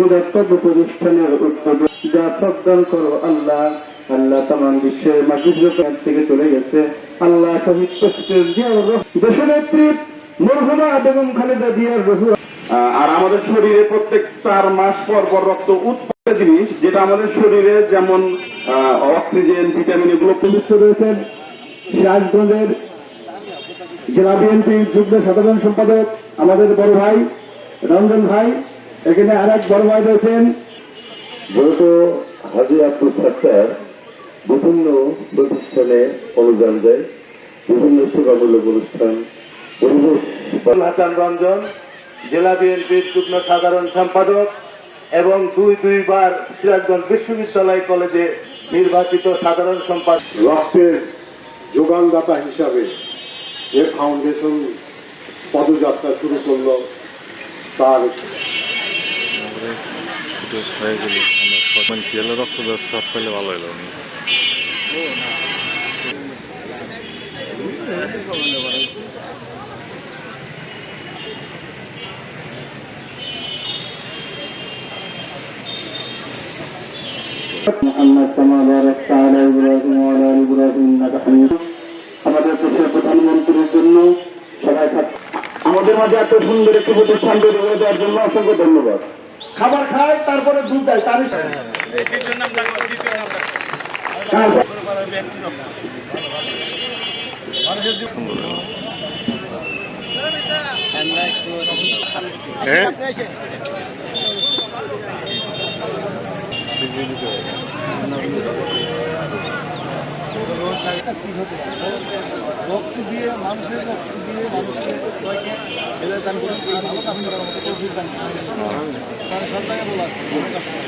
মুরাক্কাব প্রতিষ্ঠানের উদ্যোগে যা সদ্দান করো আল্লাহ। আল্লাহ তামাম বিশ্বের মাটির থেকে চলে গেছে আল্লাহ শহীদ প্রেসিডেন্ট জিয়াউর রহমান, দেশনেত্রী মরহুমা বেগম খালেদা জিয়ার রুহ। আর আমাদের শরীরে প্রত্যেক 4 মাস পর পর রক্ত উৎপাদন জিনিস, যেটা আমাদের শরীরে যেমন অক্সিজেন, ভিটামিন এগুলো সদস্য রয়েছেন সিরাজগঞ্জের জেলা বিএনপির যুগ্ম সাধারণ সম্পাদক আমাদের বড় ভাই রঞ্জন ভাই। এখানে আর এক বড় ভাই রয়েছেন যেহেতু হাজী আব্দুল সাত্তার বিভিন্ন প্রতিষ্ঠানে অনুদান দেয়, বিভিন্ন সেবামূলক অনুষ্ঠান, পরিবেশ। হাসান রঞ্জন জেলা বিএনপির যুগ্ম সাধারণ সম্পাদক এবং দুইবার সিরাজগঞ্জ বিশ্ববিদ্যালয় কলেজে নির্বাচিত সাধারণ সম্পাদক। রক্তের যোগানদাতা হিসাবে যে ফাউন্ডেশন পদযাত্রা শুরু করলো, তার হয়ে গেল আমরা রক্ত দেওয়ার সব পেলে ভালো হলো না। আমাদের দেশের প্রধানমন্ত্রীর জন্য সবাই আমাদের মাঝে এত সুন্দর একটি প্রতিষ্ঠান তৈরি করে দেওয়ার জন্য অসংখ্য ধন্যবাদ। খাবার খায় তারপরে দুধ দেয় তারই রক্ত দিয়ে মানুষের রক্ত দিয়ে মানুষকে সবাইকে এদের দান করে ভালো কাজ করার মতো তৌফিক দান করে সব জায়গায় বলা আছে ভালো কাজ করে